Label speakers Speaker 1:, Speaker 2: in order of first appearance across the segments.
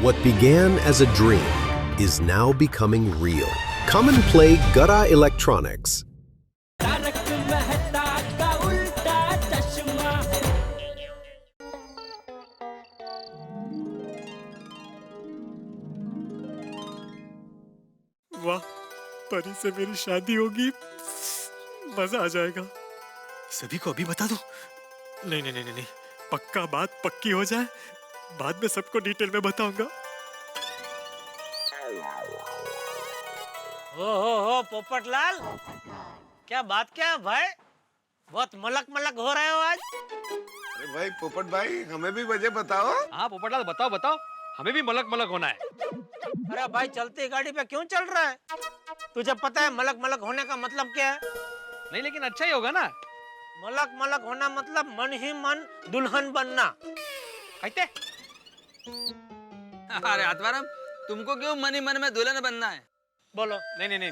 Speaker 1: What began as a dream is now becoming real. Come and play Gada Electronics.
Speaker 2: वाह, परी से मेरी शादी होगी, मजा आ जाएगा। सभी को अभी बता दो। नहीं नहीं नहीं नहीं, पक्का बात पक्की हो जाए, बाद में सबको डिटेल में बताऊंगा।
Speaker 3: हो पोपटलाल, क्या बात क्या है भाई? बहुत मलक मलक हो रहे हो आज।
Speaker 4: अरे भाई पोपट भाई, हमें भी वजह बताओ।
Speaker 5: हाँ पोपटलाल, बताओ बताओ, हमें भी मलक मलक होना है।
Speaker 3: अरे भाई, चलती गाड़ी पे क्यों चल रहा है? तुझे पता है मलक मलक होने का मतलब क्या है?
Speaker 5: नहीं लेकिन अच्छा ही होगा ना।
Speaker 3: मलक मलक होना मतलब मन ही मन दुल्हन बनना।
Speaker 5: कहते
Speaker 6: अरे आत्माराम, तुमको क्यों मन ही मन में दुल्हन बनना है?
Speaker 3: बोलो।
Speaker 5: नहीं नहीं नहीं,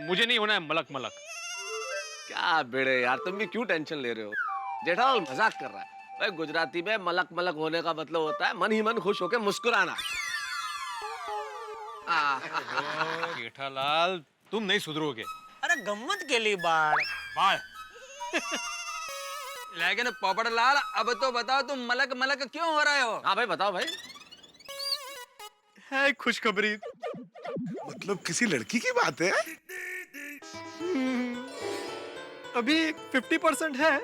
Speaker 5: मुझे नहीं होना है मलक मलक।
Speaker 7: क्या बेड़े यार, तुम भी क्यों टेंशन ले रहे हो? जेठालाल मजाक कर रहा है भाई। गुजराती में मलक मलक होने का मतलब होता है मन ही मन खुश होकर मुस्कुराना।
Speaker 5: जेठालाल, तुम नहीं सुधरोगे।
Speaker 3: अरे गम्मत के लिए बाढ़।
Speaker 6: लेकिन पोपटलाल, अब तो बताओ तुम मलक मलक क्यों हो रहे हो?
Speaker 7: हाँ भाई बताओ भाई।
Speaker 2: है खुशखबरी।
Speaker 4: मतलब किसी लड़की की बात है?
Speaker 2: अभी 50% है,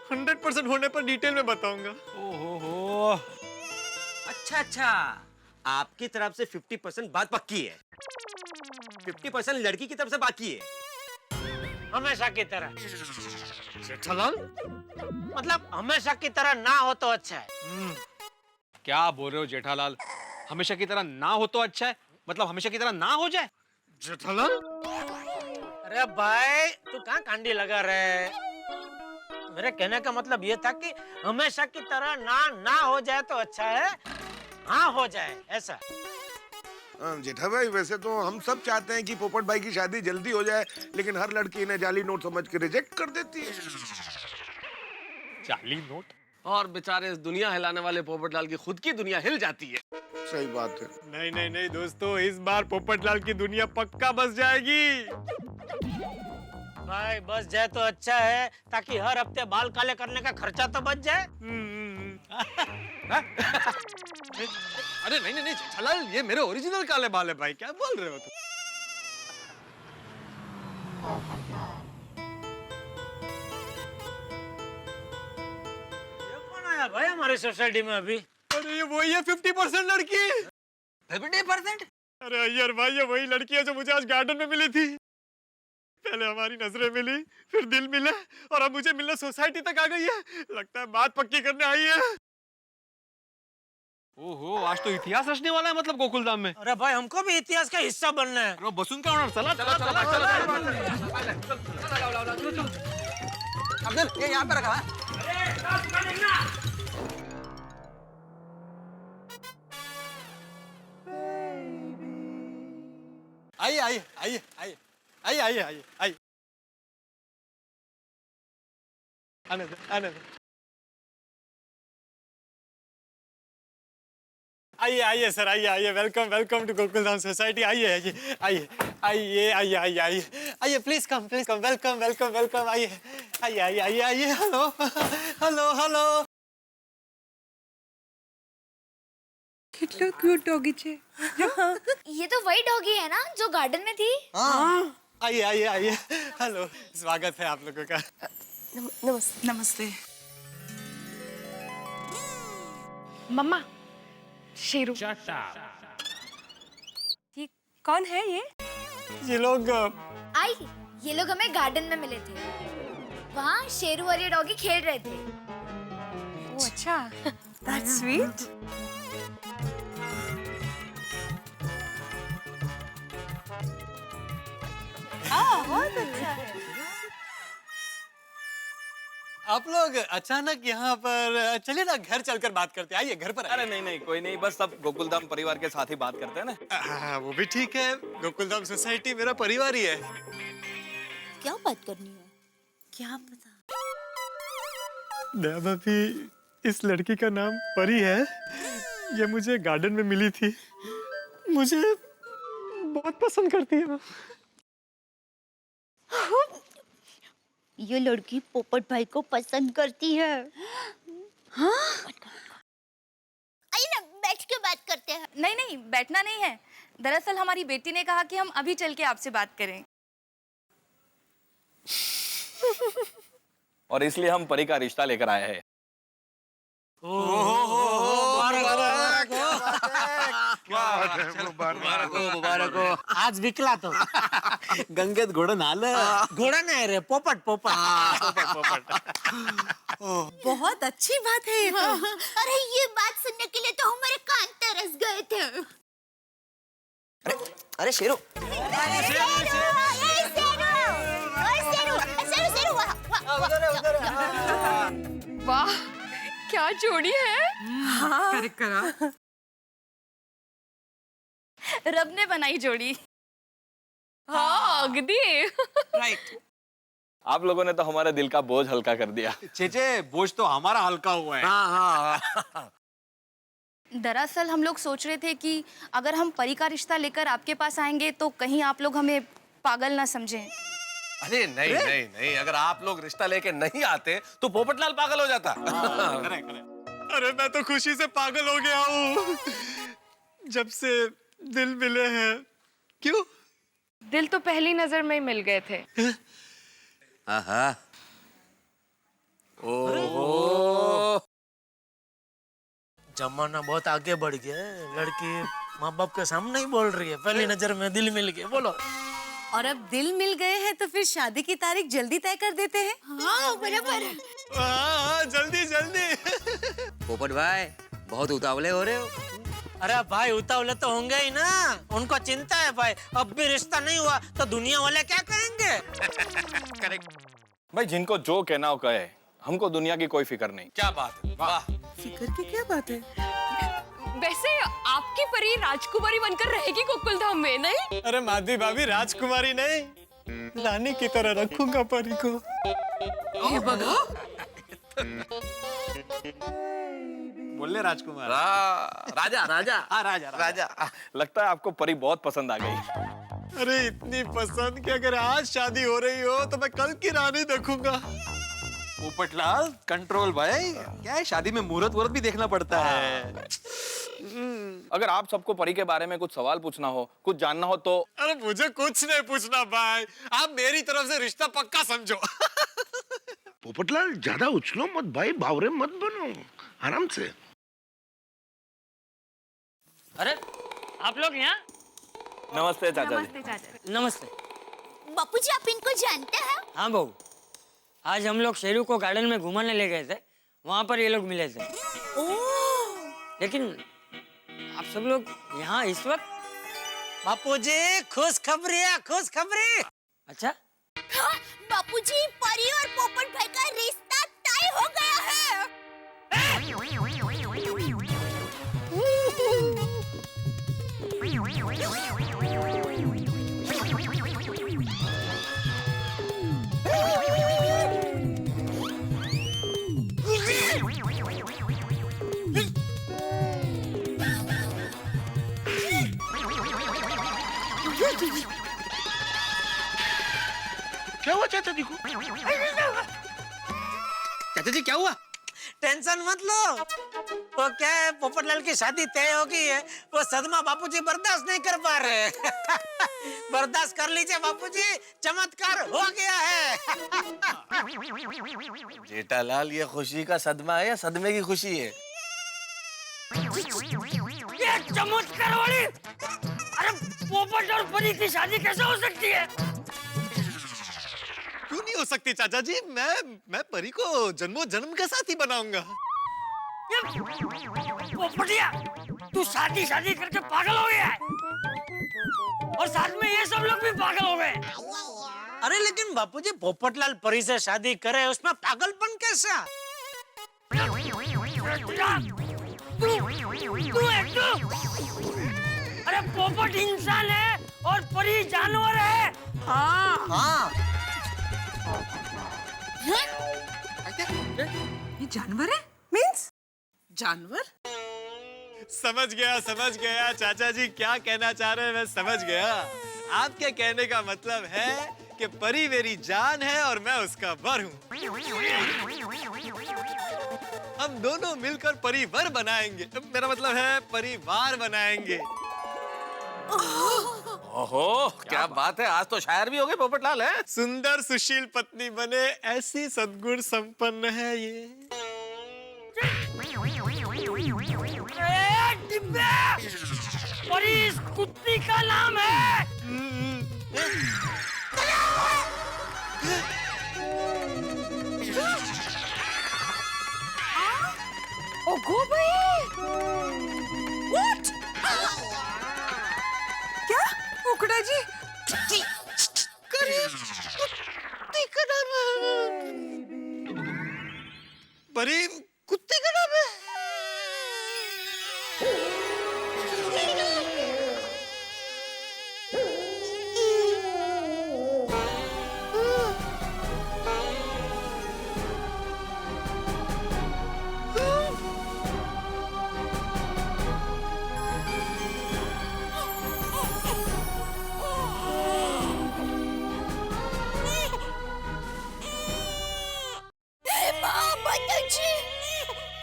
Speaker 2: 100% होने पर डिटेल में बताऊंगा।
Speaker 5: ओहो,
Speaker 8: अच्छा, आपकी तरफ से 50% बात पक्की है, 50% लड़की की तरफ से बाकी है।
Speaker 3: हमेशा की तरह।
Speaker 2: जेठालाल,
Speaker 3: मतलब हमेशा की तरह ना हो तो अच्छा है।
Speaker 5: क्या बोल रहे हो जेठालाल? हमेशा की तरह ना हो तो अच्छा है, मतलब हमेशा की तरह ना हो जाए।
Speaker 2: जेठालाल,
Speaker 3: अरे भाई, तू कहाँ कांडी लगा रहे? मेरे कहने का मतलब ये था कि हमेशा की तरह ना हो जाए तो अच्छा है, हाँ हो जाए, ऐसा।
Speaker 4: जेठा भाई, वैसे तो हम सब चाहते हैं कि पोपट भाई की शादी जल्दी हो जाए, लेकिन हर लड़की इन्हें जाली नोट समझ के रिजेक्ट कर देती है।
Speaker 5: जाली नोट?
Speaker 7: और बेचारे इस दुनिया हिलाने वाले पोपटलाल की खुद की दुनिया हिल जाती है।
Speaker 4: सही बात है।
Speaker 2: नहीं नहीं नहीं दोस्तों, इस बार पोपटलाल की दुनिया पक्का बस जाएगी।
Speaker 3: भाई बस जाए तो अच्छा है, ताकि हर हफ्ते बाल काले करने का खर्चा तो बच जाए।
Speaker 5: अरे नहीं नहीं नहीं जेठालाल, ये मेरे ओरिजिनल काले बाल है भाई, क्या बोल रहे हो तुम?
Speaker 3: ये कौन आया भाई हमारी सोसाइटी में अभी?
Speaker 2: अरे ये वही है 50% लड़की।
Speaker 6: 50%?
Speaker 2: अरे यार भाई, ये वही लड़की है जो मुझे आज गार्डन में मिली थी। पहले हमारी नजरें मिली, फिर दिल मिले, और अब मुझे मिलने सोसाइटी तक आ गई है। लगता है बात पक्की करने आई है।
Speaker 5: ओहो, आज तो इतिहास रचने वाला है मतलब गोकुलधाम में।
Speaker 3: अरे भाई, हमको भी इतिहास का हिस्सा बनना है।
Speaker 5: अरे बसुन का ऑनर, चला चला चला चला।
Speaker 6: अब्दुल, ये यहाँ पे रखा है।
Speaker 2: आइए आइए आइए आइए आइए आइए आइए आइए, आने दो आने दो। आइए आइए सर, आइए आइए, welcome welcome to Gokuldham society. आइए आइए आइए आइए आइए आइए आइए आइए, please come welcome welcome welcome. आइए आइए आइए आइए आइए। Hello hello hello.
Speaker 9: कितना क्यूट डॉगी छे।
Speaker 10: ये तो वही डॉगी है ना जो गार्डन में थी?
Speaker 2: आइए आइए आइए, हेलो, स्वागत है आप लोगों का।
Speaker 9: नमस्ते।
Speaker 11: नमस्ते।
Speaker 9: मम्मा, शेरू। ये कौन है ये?
Speaker 2: ये लोग
Speaker 10: आई, ये लोग हमें गार्डन में मिले थे। वहाँ शेरू और ये डॉगी खेल रहे थे।
Speaker 9: ओह अच्छा, that's sweet। बहुत अच्छा है।
Speaker 2: आप लोग अचानक यहाँ पर, चलिए ना घर चलकर बात करते हैं। आइए घर पर।
Speaker 6: अरे नहीं नहीं, कोई नहीं, बस सब गोकुलधाम परिवार के साथ ही बात करते हैं ना।
Speaker 2: हाँ वो भी ठीक है, गोकुलधाम सोसाइटी मेरा परिवार ही है।
Speaker 10: क्या बात करनी है?
Speaker 9: क्या पता।
Speaker 2: भाभी, इस लड़की का नाम परी है। ये मुझे गार्डन में मिली थी। मुझे बहुत पसंद करती है वो।
Speaker 10: ये लड़की पोपट भाई को पसंद करती है। हाँ? आइए ना बैठ के बात करते हैं।
Speaker 9: नहीं नहीं, बैठना नहीं है। दरअसल हमारी बेटी ने कहा कि हम अभी चल के आपसे बात करें।
Speaker 11: और इसलिए हम परी का रिश्ता लेकर आए हैं।
Speaker 3: मुबारक हो। आज विकला तो
Speaker 8: गंगेत घोडं आलं.
Speaker 3: घोड़ा नहीं रे, पोपट पोपट।
Speaker 9: बहुत अच्छी बात है ये तो।
Speaker 10: अरे ये बात सुनने के लिए तो हमारे कान तरस गए थे।
Speaker 8: अरे शेरू.
Speaker 9: वाह, क्या जोड़ी है। रब ने बनाई जोड़ी। हाँ अगदी।
Speaker 11: आप लोगों ने तो हमारे दिल का बोझ हल्का कर दिया।
Speaker 5: चेचे बोझ तो हमारा हल्का हुआ है।
Speaker 9: दरअसल हम लोग सोच रहे थे कि अगर हम परी का रिश्ता लेकर आपके पास आएंगे तो कहीं आप लोग हमें पागल ना समझें।
Speaker 7: अरे नहीं नहीं नहीं, अगर आप लोग रिश्ता लेके नहीं आते तो पोपटलाल पागल हो जाता।
Speaker 2: अरे मैं तो खुशी से पागल हो गया हूँ जब से दिल मिले हैं। क्यों?
Speaker 9: दिल तो पहली नजर में ही मिल गए थे।
Speaker 7: ओहो,
Speaker 3: जमाना बहुत आगे बढ़ गया है। लड़की माँ बाप के सामने ही बोल रही है, पहली नजर में दिल मिल गया। बोलो।
Speaker 9: और अब दिल मिल गए हैं तो फिर शादी की तारीख जल्दी तय कर देते हैं।
Speaker 10: हाँ बराबर।
Speaker 2: हाँ जल्दी जल्दी।
Speaker 8: पोपट भाई बहुत उतावले हो रहे हो.
Speaker 3: अरे भाई उतावले तो होंगे ही ना, उनको चिंता है भाई। अब भी रिश्ता नहीं हुआ तो दुनिया वाले क्या कहेंगे।
Speaker 11: करेक्ट भाई, जिनको जो कहना हो कहे, हमको दुनिया की कोई फिक्र नहीं।
Speaker 7: क्या बात है, वाह।
Speaker 9: फिक्र की क्या बात है। वैसे आपकी परी राजकुमारी बनकर रहेगी गोकुलधाम में, नहीं?
Speaker 2: अरे माधवी भाभी, राजकुमारी नहीं, रानी की तरह रखूंगा परी को।
Speaker 5: बोल ले राजकुमार.
Speaker 7: राजा राजा
Speaker 5: हाँ राजा.
Speaker 7: राजा।
Speaker 11: लगता है आपको परी बहुत पसंद आ गई।
Speaker 2: अरे इतनी पसंद कि अगर आज शादी हो रही हो तो मैं कल की रानी देखूंगा।
Speaker 5: पोपटलाल कंट्रोल भाई. क्या है, शादी में मुहूर्त वूर्त भी देखना पड़ता है.
Speaker 11: अगर आप सबको परी के बारे में कुछ सवाल पूछना हो, कुछ जानना हो तो।
Speaker 2: अरे मुझे कुछ नहीं पूछना भाई, आप मेरी तरफ से रिश्ता पक्का समझो।
Speaker 4: पोपटलाल ज्यादा उछलो मत भाई, बावरे मत बनो, आराम से।
Speaker 3: अरे आप लोग यहाँ?
Speaker 11: नमस्ते चाचा जी.
Speaker 3: नमस्ते।
Speaker 10: बापूजी आप इनको जानते हैं?
Speaker 3: हाँ बहू, आज हम लोग शेरू को गार्डन में घुमाने ले गए थे, वहाँ पर ये लोग मिले थे। लेकिन आप सब लोग यहाँ इस वक्त? बापूजी खुशखबरी है, खुशखबरी। अच्छा?
Speaker 10: हाँ, बापूजी परी और पोपट भाई का रिश्ता तय हो गया है।
Speaker 4: क्या हुआ चाचा जी को?
Speaker 8: चाचा जी क्या हुआ?
Speaker 3: टेंशन मत लो, वो क्या है, पोपटलाल की शादी तय हो गई है। वो सदमा बापूजी बर्दाश्त नहीं कर पा रहे। बर्दाश्त कर लीजिए बापूजी, चमत्कार हो गया है।
Speaker 7: जेठालाल, ये खुशी का सदमा है या सदमे की खुशी है?
Speaker 3: ये चमत्कार वाली, अरे पोपट और परी की शादी कैसे हो सकती है?
Speaker 2: क्यों नहीं हो सकती चाचा जी? मैं परी को जन्मों जन्म का साथी बनाऊंगा।
Speaker 3: पोपटिया, तू शादी करके पागल हो गया है, और साथ में ये सब लोग भी पागल हो गए। अरे लेकिन बापूजी, पोपटलाल परी से शादी करे, उसमें पागलपन कैसा? अरे पोपट इंसान है और परी जानवर है। हाँ।
Speaker 9: ये जानवर है? मीन्स जानवर?
Speaker 2: समझ गया चाचा जी क्या कहना चाह रहे हैं, मैं समझ गया। आपके कहने का मतलब है कि परी मेरी जान है और मैं उसका वर हूँ। हम दोनों मिलकर परिवार बनाएंगे, मेरा मतलब है परिवार बनाएंगे।
Speaker 7: ओहो क्या बात है, आज तो शायर भी हो गए पोपटलाल है।
Speaker 2: सुंदर सुशील पत्नी बने ऐसी सद्गुण संपन्न है ये।
Speaker 3: परी इस कुत्ती का नाम है।
Speaker 12: ओगो भाई, व्हाट? क्या उकड़ा जी?
Speaker 2: परी कुत्ते का नाम है।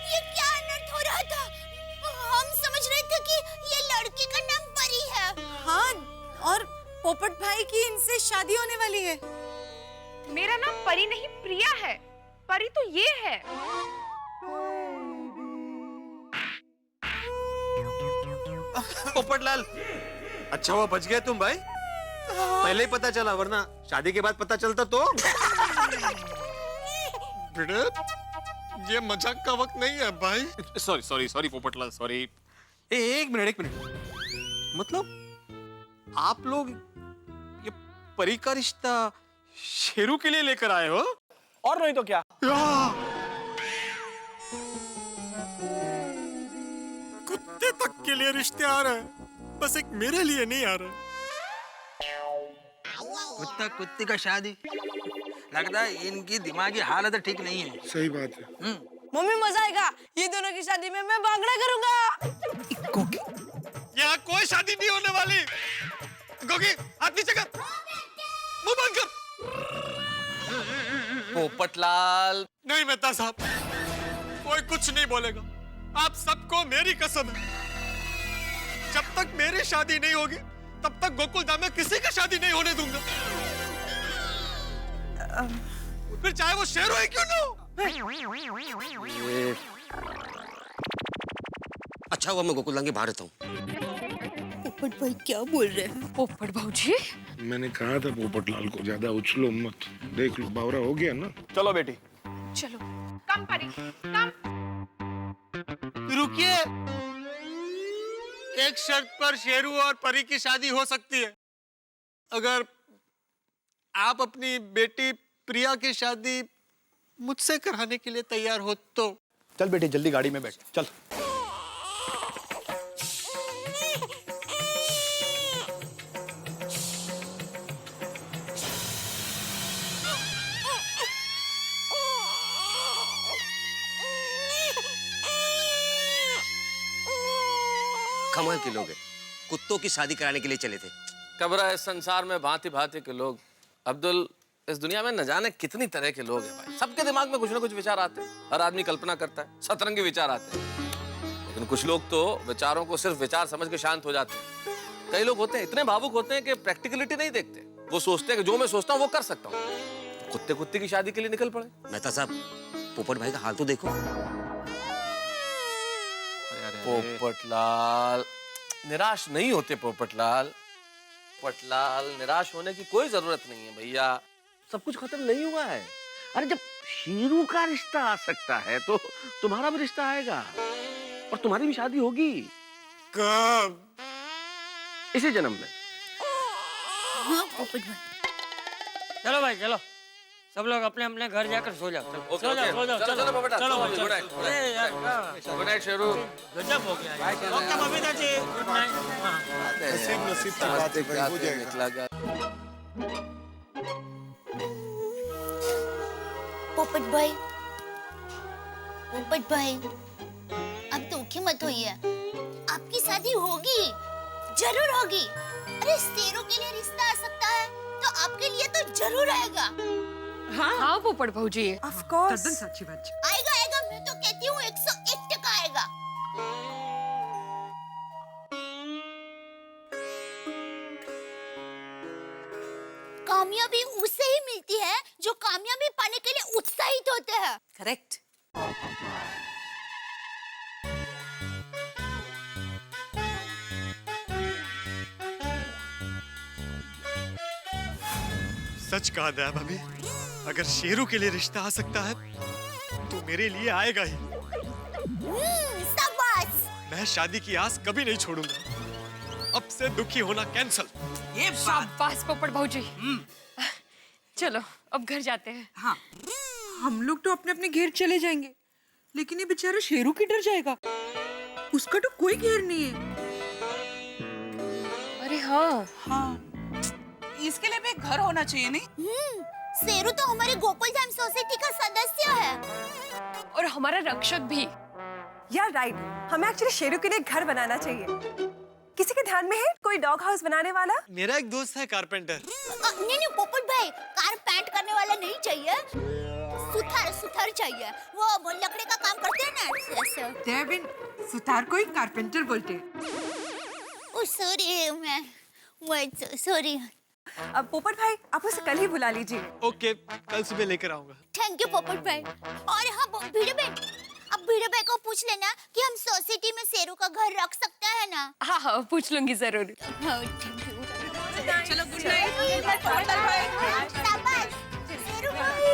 Speaker 10: ये क्या अनर्थ हो रहा था? हम समझ रहे थे कि ये लड़के का नाम परी है।
Speaker 12: हाँ, और पोपट भाई की इनसे शादी होने वाली है।
Speaker 9: मेरा नाम परी नहीं प्रिया है। परी तो ये है।
Speaker 8: पोपटलाल, अच्छा हुआ बच गए तुम भाई। पहले ही पता चला, वरना शादी के बाद पता चलता तो।
Speaker 2: बेटे, ये मजाक का वक्त नहीं है भाई।
Speaker 5: Sorry Popatlal, sorry. एक मिनट। मतलब आप लोग ये परी का रिश्ता शेरू के लिए लेकर आए हो?
Speaker 11: और नहीं तो क्या।
Speaker 2: कुत्ते तक के लिए रिश्ते आ रहे हैं, बस एक मेरे लिए नहीं आ रहे।
Speaker 6: कुत्ता कुत्ती का शादी, लगता है इनकी दिमागी हालत ठीक नहीं है।
Speaker 4: सही बात है।
Speaker 12: मम्मी मजा आएगा, ये दोनों की शादी में मैं भांगड़ा करूंगा।
Speaker 2: यहाँ कोई शादी नहीं होने वाली। गोगी, हाथ नीचे कर, मुंह बंद कर।
Speaker 7: पोपटलाल
Speaker 2: नहीं मेहता साहब, कोई कुछ नहीं बोलेगा। आप सबको मेरी कसम है, जब तक मेरी शादी नहीं होगी तब तक गोकुलधाम में किसी की शादी नहीं होने दूंगा। फिर चाहे वो शेर हो क्यों ना हो।
Speaker 8: अच्छा हुआ मैं गोकुलधाम के बाहर रहता हूँ।
Speaker 12: पोपट भाई क्या बोल रहे हैं?
Speaker 9: पोपट भाऊजी,
Speaker 4: मैंने कहा था पोपटलाल को ज्यादा उछलो मत, देख लो बावरा हो गया ना।
Speaker 11: चलो बेटी।
Speaker 9: चलो। कम परी, कम।
Speaker 2: रुकिए, एक शर्त पर शेरू और परी की शादी हो सकती है। अगर आप अपनी बेटी प्रिया की शादी मुझसे कराने के लिए तैयार हो तो।
Speaker 11: चल बेटी जल्दी गाड़ी में बैठ, चल।
Speaker 8: कमाल के लोग हैं, कुत्तों की शादी कराने के लिए चले थे।
Speaker 7: कब्र इस संसार में भांति भांति के लोग। अब्दुल, इस दुनिया में न जाने कितनी तरह के लोग हैं भाई। सबके दिमाग में कुछ ना कुछ विचार आते हैं। हर आदमी कल्पना करता है, सतरंगी विचार आते हैं। लेकिन कुछ लोग तो विचारों को सिर्फ विचार समझ के शांत हो जाते हैं। कई लोग होते हैं इतने भावुक होते हैं कि प्रैक्टिकलिटी नहीं देखते। वो सोचते हैं कि जो मैं सोचता हूँ वो कर सकता हूँ। कुत्ते कुत्ते की शादी के लिए निकल पड़े।
Speaker 8: मेहता साहब, पोपट भाई का हाल तो देखो।
Speaker 7: पोपटलाल, निराश नहीं होते पोपटलाल। पोपटलाल, निराश होने की कोई जरूरत नहीं है भैया। सब कुछ खत्म नहीं हुआ है। अरे जब शेरू का रिश्ता आ सकता है तो तुम्हारा भी रिश्ता आएगा और तुम्हारी भी शादी होगी।
Speaker 2: कब?
Speaker 7: इसी जन्म में।
Speaker 12: हाँ पोपट भाई।
Speaker 3: चलो भाई चलो, सब लोग अपने अपने घर जाकर सो जाओ।
Speaker 7: ओके,
Speaker 3: सो जाओ,
Speaker 7: ओके।
Speaker 3: सो जाओ,
Speaker 7: चलो, चलो, पोपटा,
Speaker 3: चलो भाई,
Speaker 7: गुड नाइट,
Speaker 3: चलो।
Speaker 7: Good night.
Speaker 3: अरे यार, क्या?
Speaker 7: Good night Sheru.
Speaker 3: गजब हो गया यार। Okay Babita ji, good night. हाँ।
Speaker 4: नसीब नसीब की बात है भाई, हो जाएगा।
Speaker 7: निकला गया।
Speaker 10: पोपट भाई, अब दुखी मत होइए। शादी होगी, जरूर होगी। अरे शेरों के लिए रिश्ता आ सकता है तो आपके लिए तो जरूर आएगा।
Speaker 12: हाँ पोपट भाऊजी
Speaker 13: ऑफ कोर्स
Speaker 12: सच्ची बात।
Speaker 10: आएगा आएगा, मैं तो कहती हूँ 101% आएगा। कामयाबी उसे ही मिलती है जो कामयाबी पाने के लिए उत्साहित होते हैं।
Speaker 12: करेक्ट।
Speaker 2: सच कहा दया भाभी, अगर शेरों के लिए रिश्ता आ सकता है तो मेरे लिए आएगा ही।
Speaker 10: शाबाश।
Speaker 2: मैं शादी की आस कभी नहीं छोड़ूंगा। अब से दुखी होना कैंसल।
Speaker 12: ये शाबाश पोपट भाऊजी। चलो अब घर जाते हैं।
Speaker 13: हाँ, हम लोग तो अपने अपने घेर चले जाएंगे, लेकिन ये बेचारा शेरू की डर जाएगा। उसका तो कोई घेर नहीं है।
Speaker 12: अरे हाँ
Speaker 13: हाँ, इसके लिए भी एक घर होना चाहिए नहीं?
Speaker 10: शेरू तो हमारे गोकुल धाम सोसाइटी का सदस्य है
Speaker 12: और हमारा रक्षक भी।
Speaker 13: यार राइट, हमें एक्चुअली शेरू के लिए घर बनाना चाहिए। किसी के ध्यान में है कोई डॉग हाउस बनाने वाला?
Speaker 2: मेरा एक दोस्त है कारपेंटर।
Speaker 10: नहीं पोपट भाई, कार पेंट करने वाला नहीं चाहिए, सुथार चाहिए। वो लकड़ी का काम करते हैं ना ऐसे।
Speaker 13: देविन, सुतार को ही कारपेंटर बोलते हैं।
Speaker 10: ओ सॉरी, मैं सॉरी।
Speaker 13: अब पोपट भाई, आप उसे कल ही बुला लीजिए।
Speaker 2: ओके, कल सुबह लेकर आऊंगा।
Speaker 10: थैंक यू पोपट भाई। और हाँ भिड़े भाई, अब भिड़े भाई को पूछ लेना कि हम सोसाइटी में शेरू का घर रख सकता है ना।
Speaker 12: हाँ हाँ पूछ लूंगी जरूर।
Speaker 13: चलो गुड नाइट।
Speaker 10: शाबाश शेरू भाई।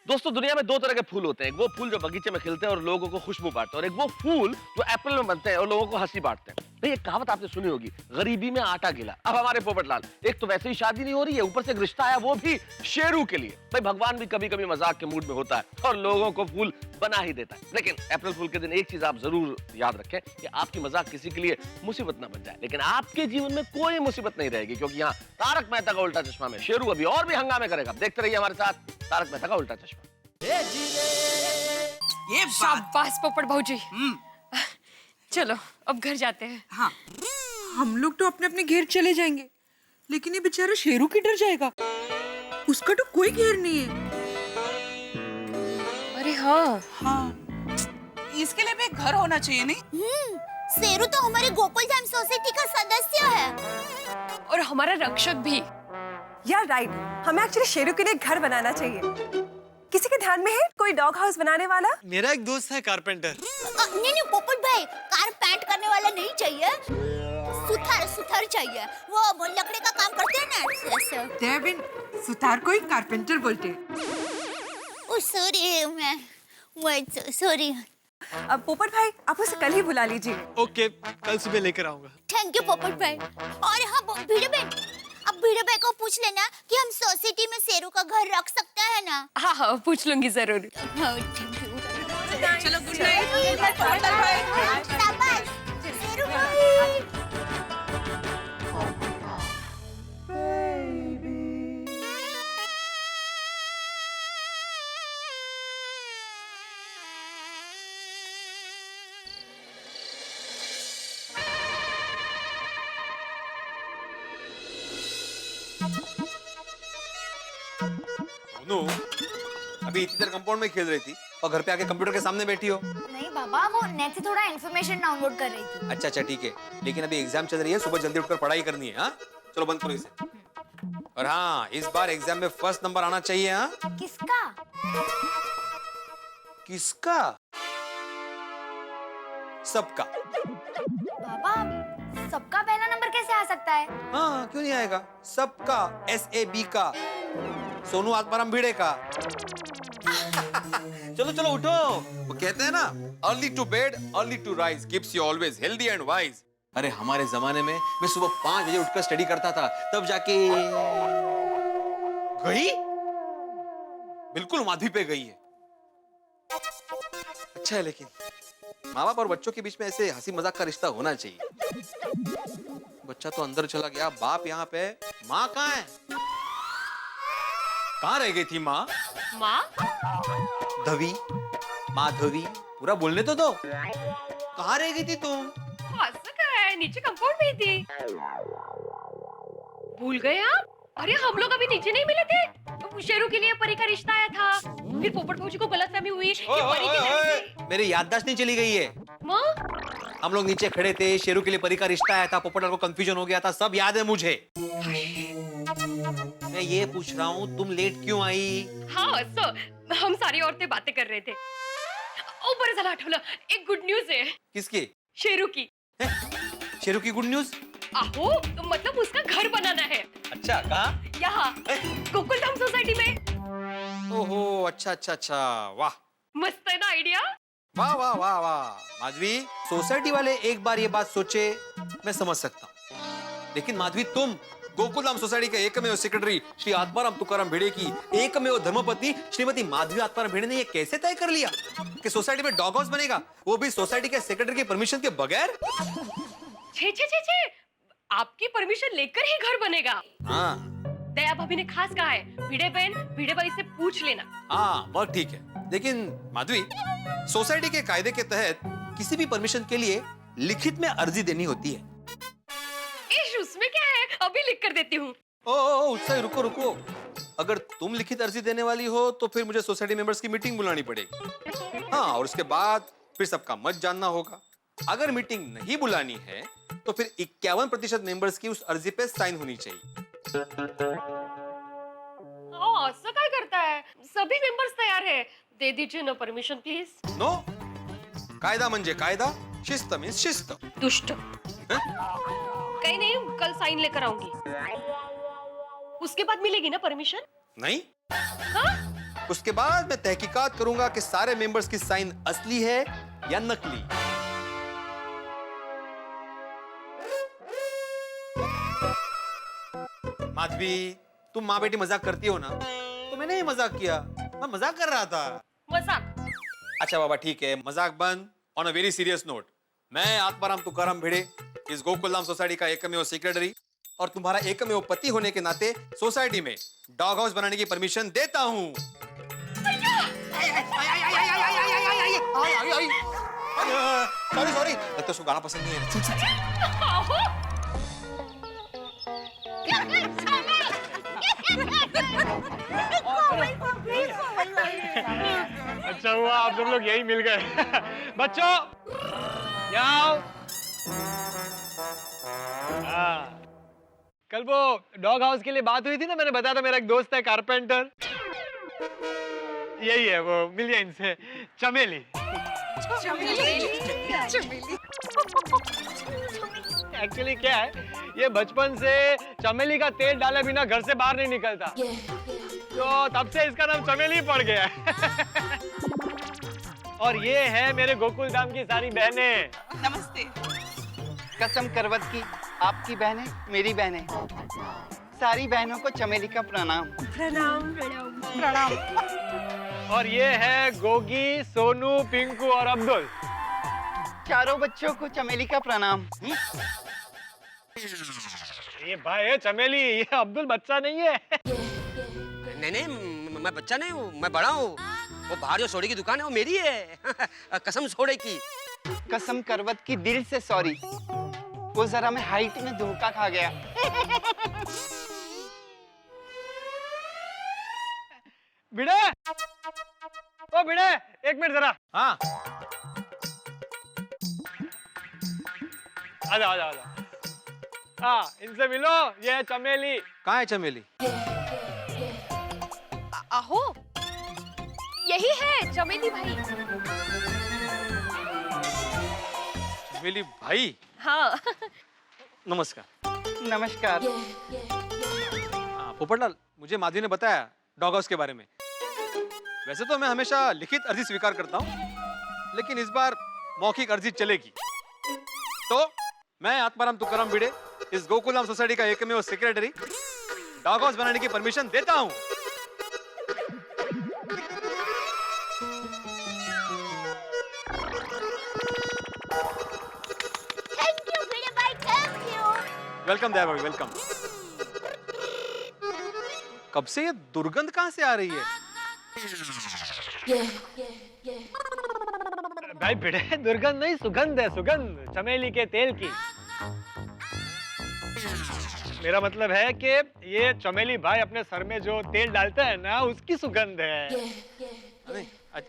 Speaker 7: दोस्तों, दुनिया में दो तरह के फूल होते हैं। एक वो फूल जो बगीचे में खिलते हैं और लोगों को खुशबू बांटते हैं, और एक वो फूल जो अप्रैल में बनते हैं और लोगों को हंसी बांटते हैं। भाई, एक कहावत आपने सुनी होगी, गरीबी में आटा गिला। अब हमारे पोपटलाल, एक तो वैसे ही शादी नहीं हो रही है, ऊपर से एक रिश्ता आया, वो भी शेरू के लिए। भाई, भगवान भी कभी कभी मजाक के मूड में होता है और लोगों को फूल बना ही देता है। लेकिन अप्रैल फूल के दिन एक चीज आप जरूर याद रखें कि आपकी मजाक किसी के लिए मुसीबत ना बन जाए। लेकिन आपके जीवन में कोई मुसीबत नहीं रहेगी, क्योंकि यहाँ तारक मेहता का उल्टा चश्मा में शेरू अभी और भी हंगामे करेगा। देखते रहिए हमारे साथ तारक मेहता का उल्टा चश्मा।
Speaker 13: ये
Speaker 12: शाबाश पोपट भाऊजी। चलो अब घर जाते हैं।
Speaker 13: हाँ, हम लोग तो अपने अपने घेर चले जाएंगे, लेकिन ये बेचारा शेरू की डर जाएगा। उसका तो कोई घेर नहीं है।
Speaker 12: अरे हाँ
Speaker 13: हाँ, इसके लिए भी एक घर होना चाहिए नहीं?
Speaker 10: शेरू तो हमारे गोकुल धाम सोसाइटी का सदस्य है
Speaker 12: और हमारा रक्षक भी।
Speaker 13: यार राइट, हमें एक्चुअली शेरू के लिए एक घर बनाना चाहिए। किसी के ध्यान में है कोई डॉग हाउस बनाने वाला?
Speaker 2: मेरा एक दोस्त है कारपेंटर।
Speaker 10: नहीं पोपट भाई, कार पेंट करने वाला नहीं चाहिए, सुथार चाहिए। वो लकड़ी का काम करते हैं ना ऐसे।
Speaker 13: देविन, सुतार को ही कारपेंटर बोलते हैं।
Speaker 10: ओ सॉरी, मैं सॉरी।
Speaker 13: अब पोपट भाई, आप उसे कल ही बुला लीजिए।
Speaker 2: ओके, कल सुबह लेकर आऊंगा।
Speaker 10: थैंक यू पोपट भाई। और हाँ भिड़े भाई, अब भिड़े भाई को पूछ लेना कि हम सोसाइटी में शेरू का घर रख सकता है ना।
Speaker 12: हाँ हाँ पूछ लूंगी जरूर।
Speaker 13: चलो गुड नाइट।
Speaker 10: शाबाश शेरू भाई।
Speaker 5: अभी इतनी देर कंपाउंड में खेल रही थी और घर पे आके कंप्यूटर के सामने बैठी हो।
Speaker 9: नहीं बाबा, वो नेट से थोड़ा इन्फॉर्मेशन डाउनलोड कर रही थी।
Speaker 5: अच्छा अच्छा ठीक है, लेकिन अभी एग्जाम चल रही है, सुबह जल्दी उठकर पढ़ाई करनी है। हाँ चलो बंद करो इसे। और हाँ, इस बार एग्जाम में फर्स्ट नंबर आना चाहिए। हाँ
Speaker 9: किसका?
Speaker 5: किसका? सबका।
Speaker 9: बाबा, सबका पहला नंबर कैसे आ सकता है?
Speaker 5: हाँ क्यों नहीं आएगा, सबका, SAB का, सोनू आत्माराम भिड़े का। चलो चलो उठो। वो कहते हैं ना, early to bed early to rise keeps you always healthy and wise. अरे हमारे जमाने में मैं सुबह 5 बजे उठकर स्टडी करता था, तब जाके गई बिल्कुल माधवी पे गई है। अच्छा है, लेकिन माँ बाप और बच्चों के बीच में ऐसे हंसी मजाक का रिश्ता होना चाहिए। बच्चा तो अंदर चला गया, बाप यहाँ पे, माँ कहाँ है? कहाँ रह गई थी माँ?
Speaker 12: माँ?
Speaker 5: धवी, माधवी, पूरा बोलने तो दो। कहाँ रह गई थी तुम?
Speaker 12: ऐसा क्या है, नीचे कंपाउंड में ही थी। भूल गए आप? अरे हम लोग अभी नीचे नहीं मिले थे। शेरू के लिए परी का रिश्ता आया था, फिर पोपट भौजी को गलतफहमी हुई कि परी की लड़की थी।
Speaker 5: मेरी याददाश्त नहीं चली गई है।
Speaker 12: माँ?
Speaker 5: हम लोग नीचे खड़े थे, शेरू के लिए परी का रिश्ता आया था, पोपट को कंफ्यूजन हो गया था, सब याद है मुझे। मैं ये पूछ रहा हूँ तुम लेट क्यों आई?
Speaker 12: हाँ, हम सारी औरतें बातें कर रहे थे। ओ बरं झालं आठवलं, एक गुड न्यूज है।
Speaker 5: किसकी?
Speaker 12: शेरू की।
Speaker 5: शेरू की गुड न्यूज?
Speaker 12: आहो, मतलब उसका घर बनाना है।
Speaker 5: अच्छा, कहाँ?
Speaker 12: यहाँ गोकुलधाम सोसाइटी में।
Speaker 5: ओहो, अच्छा अच्छा अच्छा, वाह,
Speaker 12: मस्त है ना आइडिया?
Speaker 5: वाह वाह वाह वाह। माधवी, सोसाइटी वाले एक बार ये बात सोचे मैं समझ सकता हूँ, लेकिन माधवी तुम गोकुलधाम सोसाइटी के एकमेव सेक्रेटरी श्री आत्माराम तुकाराम भिड़े की एकमेव धर्मपत्नी श्रीमती माधवी आत्माराम भिड़े ने ये कैसे तय कर लिया कि सोसाइटी में डॉग हाउस बनेगा, वो भी सोसाइटी के सेक्रेटरी की परमिशन के बगैर?
Speaker 12: छे छे छे छे, आपकी परमिशन लेकर ही घर बनेगा।
Speaker 5: हाँ।
Speaker 12: दया भाभी ने खास कहा है, भिड़े बहन भिड़े भाई से पूछ लेना।
Speaker 5: हाँ, बहुत ठीक है, लेकिन माधवी सोसाइटी के कायदे के तहत किसी भी परमिशन के लिए लिखित में अर्जी देनी होती है।
Speaker 12: उसमें क्या है, अभी लिख कर देती हूँ।
Speaker 5: ओ उत्साही, रुको रुको, अगर तुम लिखित अर्जी देने वाली हो तो फिर मुझे सोसाइटी मेंबर्स की मीटिंग बुलानी पड़ेगी। हाँ, और उसके बाद फिर सबका मत जानना होगा। अगर मीटिंग नहीं बुलानी है तो फिर 51% मेंबर्स की उस अर्जी पे साइन होनी चाहिए।
Speaker 12: ऐसा क्या करता है, सभी मेंबर्स तैयार है, दे दीजिए ना परमिशन प्लीज।
Speaker 5: नो, कायदा म्हणजे कायदा, शिस्त मीन्स शिस्त।
Speaker 12: दुष्ट। कहीं नहीं, कल साइन लेकर आऊंगी, उसके बाद मिलेगी ना परमिशन?
Speaker 5: नहीं।
Speaker 12: हाँ?
Speaker 5: उसके बाद मैं तहकीकात करूंगा कि सारे मेंबर्स की साइन असली है या नकली। माधवी, तुम माँ बेटी मजाक करती हो ना, तो मैंने ही मजाक किया, मैं मजाक कर रहा था।
Speaker 12: मजाक?
Speaker 5: अच्छा बाबा ठीक है, मजाक बंद। On a very serious note, मैं आत्माराम तुकाराम भिड़े इस गोकुलधाम सोसाइटी का एकमेव सेक्रेटरी और तुम्हारा एकमेव पति होने के नाते सोसाइटी में डॉग हाउस बनाने की परमिशन देता हूँ। सॉरी सॉरी, लगता है उसको गाना पसंद नहीं है।
Speaker 2: अच्छा हुआ आप सब लोग यही मिल गए। बच्चों आओ। कल वो डॉग हाउस के लिए बात हुई थी ना, मैंने बताया था मेरा एक दोस्त है कारपेंटर, यही है वो, मिल गया इनसे, चमेली। एक्चुअली क्या है, ये बचपन से चमेली का तेल डाले बिना घर से बाहर नहीं निकलता, तो तब से इसका नाम चमेली पड़ गया है। और ये है मेरे गोकुलधाम की सारी बहनें।
Speaker 14: नमस्ते। कसम करवत की आपकी बहनें मेरी बहनें, सारी बहनों को चमेली का प्रणाम।
Speaker 12: प्रणाम प्रणाम प्रणाम।
Speaker 2: और ये है गोगी, सोनू, पिंकू और अब्दुल,
Speaker 14: चारों बच्चों को चमेली का प्रणाम।
Speaker 2: ये भाई है चमेली, ये अब्दुल बच्चा नहीं है।
Speaker 8: नहीं, मैं बच्चा नहीं हूँ, मैं बड़ा हूँ। वो बाहर जो सोडे की दुकान है वो मेरी है। कसम सोडे की।
Speaker 14: कसम करवत की दिल से सॉरी, वो जरा मैं हाइट में धोखा खा गया।
Speaker 2: भिड़े, ओ भिड़े, एक मिनट जरा।
Speaker 5: हाँ।
Speaker 2: आजा आजा आजा। हाँ, इनसे मिलो, ये है चमेली।
Speaker 5: कहाँ है चमेली?
Speaker 12: आहो, यही है चमेली भाई।
Speaker 5: चमेली भाई?
Speaker 12: हाँ।
Speaker 5: नमस्कार।
Speaker 14: नमस्कार।
Speaker 5: हाँ, पोपटलाल, मुझे माधवी ने बताया डॉग हाउस के बारे में। वैसे तो मैं हमेशा लिखित अर्जी स्वीकार करता हूँ, लेकिन इस बार मौखिक अर्जी चलेगी। तो मैं आत्माराम तुकाराम भिड़े इस गोकुलधाम सोसाइटी का एकमेव सेक्रेटरी डॉग हाउस बनाने की परमिशन देता हूँ। वेलकम दया भाभी, वेलकम। कब से ये दुर्गंध कहाँ से आ रही है?
Speaker 2: भाई बेटे, दुर्गंध नहीं, सुगंध है, सुगंध चमेली के तेल की। मेरा मतलब है कि ये चमेली भाई अपने सर में जो तेल डालता है ना, उसकी सुगंध है।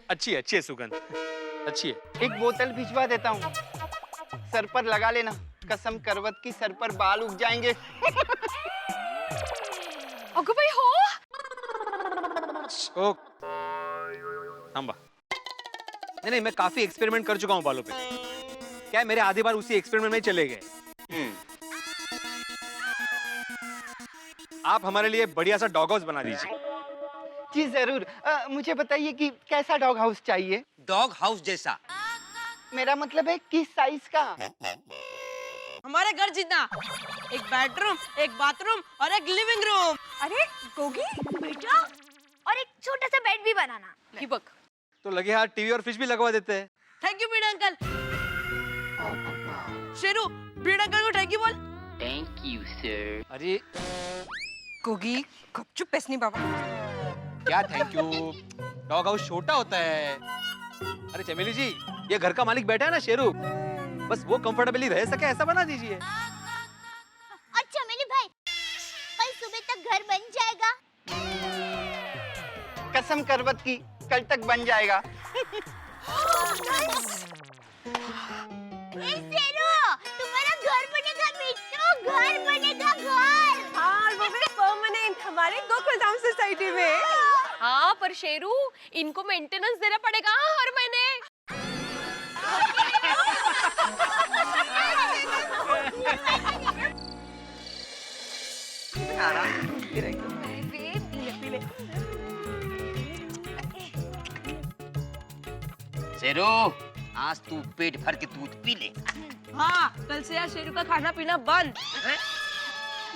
Speaker 5: अच्छी है, अच्छी है सुगंध, अच्छी है।
Speaker 14: एक बोतल भिजवा देता हूँ, सर पर लगा लेना। कसम करवत की सर पर बाल उग जाएंगे।
Speaker 12: अगो भाई हो।
Speaker 5: ओ, सांबा। नहीं, मैं काफी एक्सपेरिमेंट कर चुका हूँ बालों पे। क्या है, मेरे आधे बार उसी एक्सपेरिमेंट में ही चले गए। आप हमारे लिए बढ़िया सा डॉग हाउस बना दीजिए।
Speaker 14: जी जरूर। मुझे बताइए कि कैसा डॉग हाउस चाहिए?
Speaker 8: डॉग हाउस जैसा।
Speaker 14: मेरा मतलब है किस साइज का?
Speaker 15: हमारे घर जितना। एक बेडरूम, एक बाथरूम और एक लिविंग रूम।
Speaker 9: अरे गोगी बेटा, और एक छोटा सा बेड भी बनाना।
Speaker 12: हिबक
Speaker 5: तो लगे हाथ टीवी और फ्रिज भी लगवा देते हैं।
Speaker 15: थैंक यू बीड़ा अंकल। शेरू, बीड़ा अंकल को थैंक यू बोल।
Speaker 14: Thank you sir.
Speaker 5: अरे
Speaker 13: गोगी गपचुप पैसनी बाबा।
Speaker 5: क्या थैंक यू? डॉग हाउस छोटा होता है। अरे चमेली जी, ये घर का मालिक बैठा है ना शेरू, बस वो कंफर्टेबली रह सके ऐसा बना दीजिए।
Speaker 10: और चमेली भाई, कल सुबह तक घर बन जाएगा?
Speaker 14: कसम करवत की कल तक बन जाएगा।
Speaker 10: शेरू, तुम्हारा घर बनेगा बिट्टू, घर बनेगा घर।
Speaker 12: हाँ वो भी परमानेंट हमारे गोकुलधाम सोसाइटी में। हाँ पर शेरू, इनको मेंटेनेंस देना पड़ेगा हर महीने।
Speaker 8: शेरू, आज तू पेट भर के दूध पी ले।
Speaker 15: हाँ, कल से यार शेरू का खाना पीना बंद।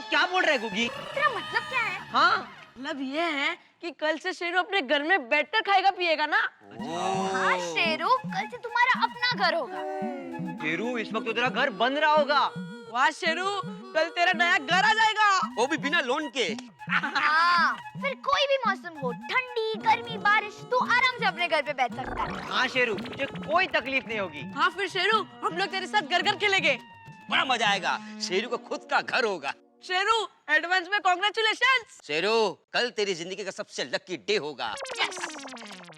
Speaker 8: क्या बोल रहे गुगी?
Speaker 10: तेरा मतलब क्या है?
Speaker 15: हाँ, मतलब ये है कि कल से शेरू अपने घर में बैठकर खाएगा पिएगा ना।
Speaker 10: हाँ शेरू, कल से तुम्हारा अपना घर होगा।
Speaker 8: शेरू, इस वक्त तो तेरा घर बन रहा होगा।
Speaker 15: वाह शेरू, कल तेरा नया घर आ जाएगा।
Speaker 8: वो भी बिना लोन के।
Speaker 10: हाँ, फिर कोई भी मौसम हो, ठंडी, गर्मी, बारिश, तू आराम से अपने घर पे बैठ सकता है।
Speaker 8: हाँ शेरू, तुझे कोई तकलीफ नहीं होगी।
Speaker 15: हाँ फिर शेरू, हम लोग तेरे साथ घर घर खेलेंगे।
Speaker 8: बड़ा मजा आएगा। शेरू को खुद का घर होगा।
Speaker 15: शेरू, एडवांस में कांग्रेचुलेशंस।
Speaker 8: शेरू, कल तेरी जिंदगी का सबसे लकी डे होगा।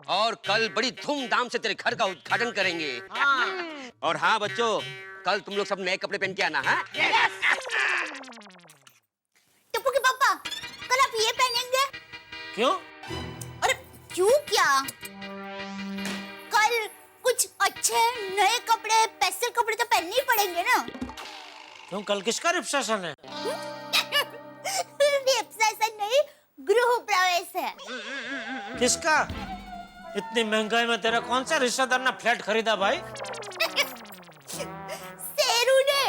Speaker 8: और कल बड़ी धूमधाम से तेरे घर का उद्घाटन करेंगे। और हाँ बच्चों, कल तुम लोग सब नए कपड़े पहन के आना है।
Speaker 10: टप्पू के पापा, कल आप ये पहनेंगे?
Speaker 3: क्यों?
Speaker 10: अरे क्यों क्या? कल कुछ अच्छे नए कपड़े, स्पेशल कपड़े तो पहनने ही पड़ेंगे ना।
Speaker 3: क्यों, कल किसका रिसेप्शन है?
Speaker 10: रिसेप्शन नहीं, गृह प्रवेश है।
Speaker 3: किसका? इतनी महंगाई में तेरा कौन सा रिश्तेदार ने फ्लैट खरीदा भाई?
Speaker 10: शेरू ने।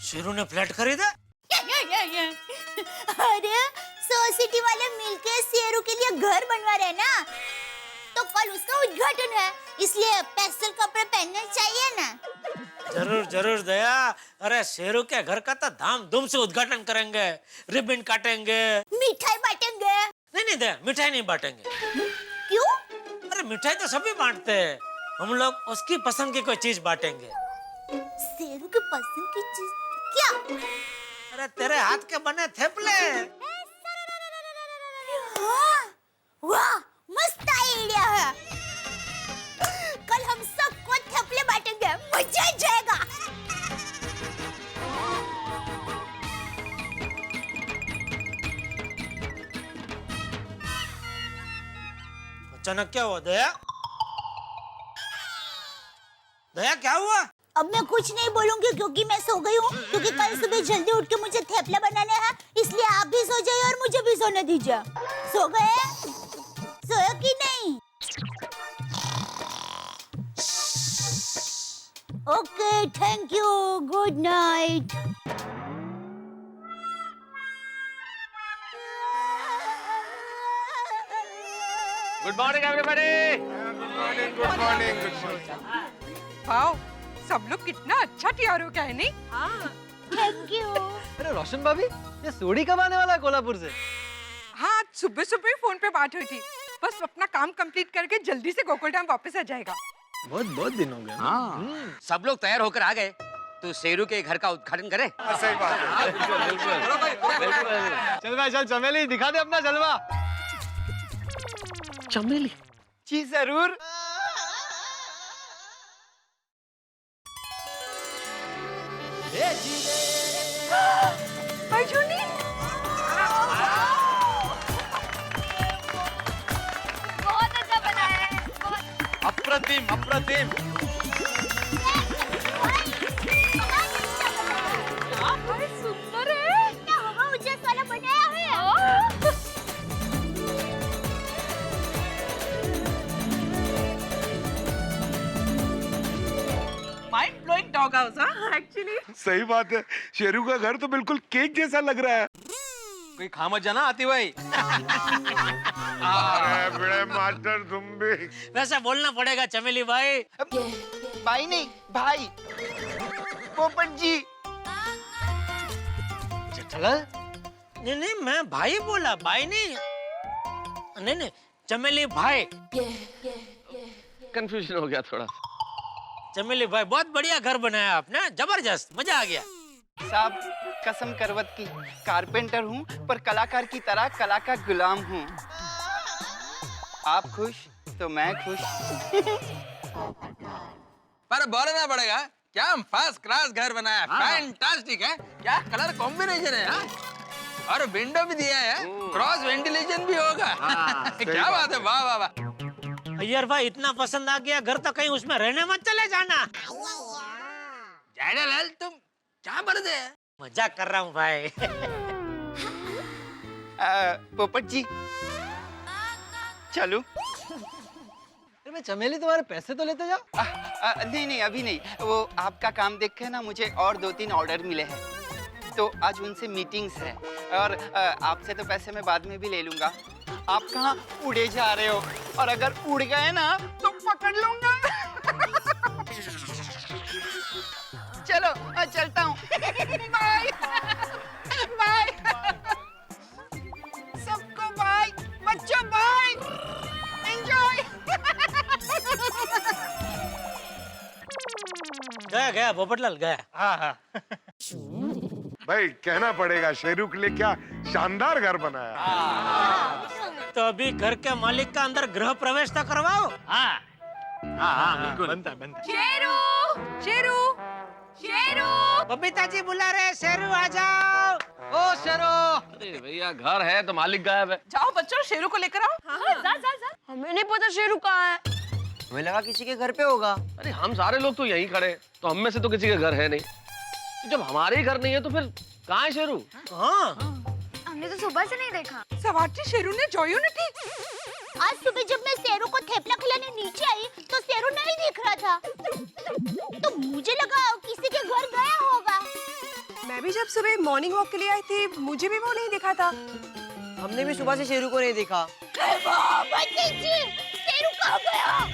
Speaker 3: शेरू ने फ्लैट खरीदा?
Speaker 10: अरे सोसाइटी वाले मिलके शेरू के लिए घर बनवा रहे हैं ना, तो कल उसका उद्घाटन है, इसलिए स्पेशल कपड़े पहनने चाहिए ना।
Speaker 3: जरूर जरूर दया। अरे शेरू के घर का तो धाम-धूम से उद्घाटन करेंगे, रिबन काटेंगे,
Speaker 10: मिठाई बांटेंगे।
Speaker 3: नहीं दया, मिठाई नहीं बांटेंगे।
Speaker 10: क्यों?
Speaker 3: अरे मिठाई तो सभी बांटते हैं, हम लोग उसकी पसंद की कोई चीज बांटेंगे।
Speaker 10: शेरू की पसंद की चीज क्या?
Speaker 3: अरे तेरे हाथ के बने थेपले।
Speaker 10: हाँ, वाह, मस्त आइडिया है। कल हम सबको थेपले बांटेंगे, मजा आ जाएगा।
Speaker 3: अचानक क्या हुआ दया? दया क्या हुआ?
Speaker 10: अब मैं कुछ नहीं बोलूंगी क्योंकि मैं सो गई हूँ, क्योंकि कल सुबह जल्दी उठ के मुझे थेपला बनाना है, इसलिए आप भी सो जाइए और मुझे भी सोने दीजिए। सो गए? सोए कि नहीं? Okay, thank you, good night.
Speaker 5: Good morning everybody.
Speaker 4: Good morning, good morning, good morning.
Speaker 13: Wow, सब लोग कितना अच्छा तैयार हो गए हैं, नहीं?
Speaker 15: हाँ,
Speaker 10: थैंक यू।
Speaker 5: अरे रोशन भाभी, ये सोडी कब आने वाला है कोल्हापुर से?
Speaker 13: हाँ, आज सुबह सुबह ही फोन पे बात हुई थी। बस अपना काम कंप्लीट करके जल्दी से गोकुल धाम वापस आ जाएगा।
Speaker 3: बहुत दिन हो गए।
Speaker 8: हाँ। सब लोग तैयार होकर आ गए तो शेरू के घर का उद्घाटन करें।
Speaker 4: सही बात है।
Speaker 5: चल भाई चल, चमेली दिखा दे अपना जलवा।
Speaker 3: चमेली?
Speaker 14: जी जरूर।
Speaker 13: भाई जूनी,
Speaker 9: बहुत अच्छा बना है।
Speaker 5: अप्रतिम अप्रतिम।
Speaker 9: बहुत सुंदर है।
Speaker 10: क्या हवा उजास वाला बनाया है।
Speaker 15: माइंड ब्लोइंग डॉग हाउस हाँ एक्चुअली।
Speaker 4: सही बात है, शेरू का घर तो बिल्कुल केक जैसा लग रहा है।
Speaker 5: कोई खा मत जाना आती भाई।
Speaker 4: अरे बड़े मास्टर तुम भी।
Speaker 3: वैसे बोलना पड़ेगा चमेली भाई।
Speaker 14: भाई नहीं भाई, पोपट जी।
Speaker 3: जेठालाल? नहीं मैं भाई बोला, भाई नहीं। नहीं चमेली भाई।
Speaker 7: कंफ्यूजन हो गया थोड़ा।
Speaker 3: चमेली भाई, बहुत बढ़िया घर बनाया आपने, जबरदस्त, मजा आ गया।
Speaker 14: साहब कसम करवत की, कारपेंटर हूँ पर कलाकार की तरह कला का गुलाम हूँ। आप खुश तो मैं खुश।
Speaker 6: पर बोलना पड़ेगा, क्या फर्स्ट क्लास घर बनाया, फैंटास्टिक है। क्या कलर कॉम्बिनेशन है हाँ? और विंडो भी दिया है, क्रॉस वेंटिलेशन भी होगा। क्या बात है, वाह वाह वाह।
Speaker 3: अय्यर भाई, इतना पसंद आ गया घर तो कहीं उसमें रहने मत चले जाना।
Speaker 6: जेठालाल तुम क्या बोल रहे हैं?
Speaker 3: मजाक कर रहा हूँ भाई।
Speaker 14: पोपट जी चलो।
Speaker 5: मैं चमेली तुम्हारे पैसे तो लेते जाओ।
Speaker 14: नहीं नहीं अभी नहीं, वो आपका काम देख के ना मुझे और 2-3 ऑर्डर मिले हैं, तो आज उनसे मीटिंग्स है और आपसे तो पैसे मैं बाद में भी ले लूंगा। आप कहाँ उड़े जा रहे हो, और अगर उड़ गए ना तो पकड़ लूंगा। चलो चलता हूँ। बाय बाय सबको बाय, बच्चों बाय, एंजॉय।
Speaker 3: गया पोपटलाल गया।
Speaker 5: हाँ।
Speaker 4: भाई कहना पड़ेगा, शेरू के लिए क्या शानदार घर बनाया।
Speaker 3: तो अभी घर के मालिक का अंदर गृह प्रवेश तो करवाओ।
Speaker 2: हाँ बिल्कुल। बनता।
Speaker 13: शेरू, शेरू, शेरू।
Speaker 3: बबीता जी बुला रहे, शेरू आ जाओ।
Speaker 7: ओ शेरू। अरे भैया घर है तो मालिक गायब है।
Speaker 15: जाओ बच्चों, शेरू को लेकर आओ।
Speaker 12: हाँ, जा।
Speaker 15: हमें नहीं पता शेरू कहाँ है।
Speaker 8: हमें लगा किसी के घर पे होगा।
Speaker 7: अरे हम सारे लोग तो यहीं खड़े, तो हम में से तो किसी के घर है नहीं। जब हमारे ही घर नहीं है तो फिर कहाँ है शेरू?
Speaker 3: हाँ
Speaker 9: हमने तो सुबह से नहीं देखा।
Speaker 13: सवाटी शेरू ने जोयो ने थी।
Speaker 10: आज सुबह जब मैं शेरू को थेपला खिलाने नीचे आई तो शेरू नहीं दिख रहा था, तो मुझे लगा किसी के घर गया होगा।
Speaker 13: मैं भी जब सुबह मॉर्निंग वॉक के लिए आई थी, मुझे भी वो नहीं दिखा था।
Speaker 8: हमने भी सुबह से शेरू को नहीं देखा।
Speaker 10: शेरू कहाँ गया?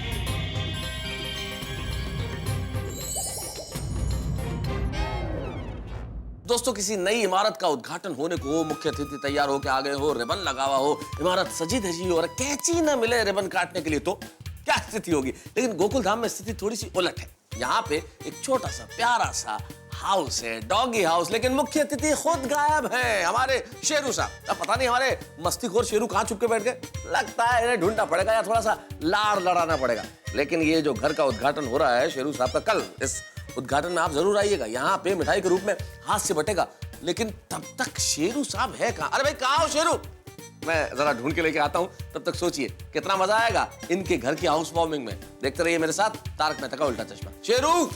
Speaker 7: दोस्तों, किसी नई इमारत का उद्घाटन होने को, मुख्य अतिथि तैयार होकर आ गए हो, रिबन लगा हुआ हो, इमारत सजी धजी हो और कैंची न मिले रिबन काटने के लिए, तो क्या स्थिति होगी। लेकिन गोकुल धाम में स्थिति थोड़ी सी उलट है। यहाँ पे एक छोटा सा प्यारा सा हाउस है, डॉगी हाउस, लेकिन मुख्य अतिथि खुद गायब है, हमारे शेरू साहब। अब पता नहीं हमारे मस्तीखोर शेरू कहाँ छुप के बैठ गए। लगता है इन्हें ढूंढना पड़ेगा या थोड़ा सा लाड़ लड़ाना पड़ेगा। लेकिन ये जो घर का उद्घाटन हो रहा है शेरू साहब का, कल इस उद्घाटन में आप जरूर आइएगा। यहाँ पे मिठाई के रूप में हाथ से बटेगा, लेकिन तब तक शेरू साहब है कहाँ? अरे भाई कहाँ हो शेरू? मैं जरा ढूंढ के लेके आता हूँ, तब तक सोचिए कितना मजा आएगा इनके घर की हाउस वार्मिंग में। देखते रहिए मेरे साथ तारक मेहता का उल्टा चश्मा। Sheru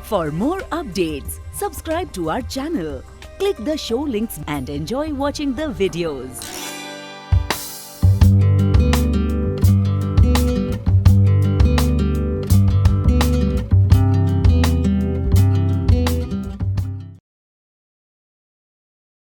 Speaker 16: For more updates, subscribe to our channel, click the show links and enjoy watching the videos.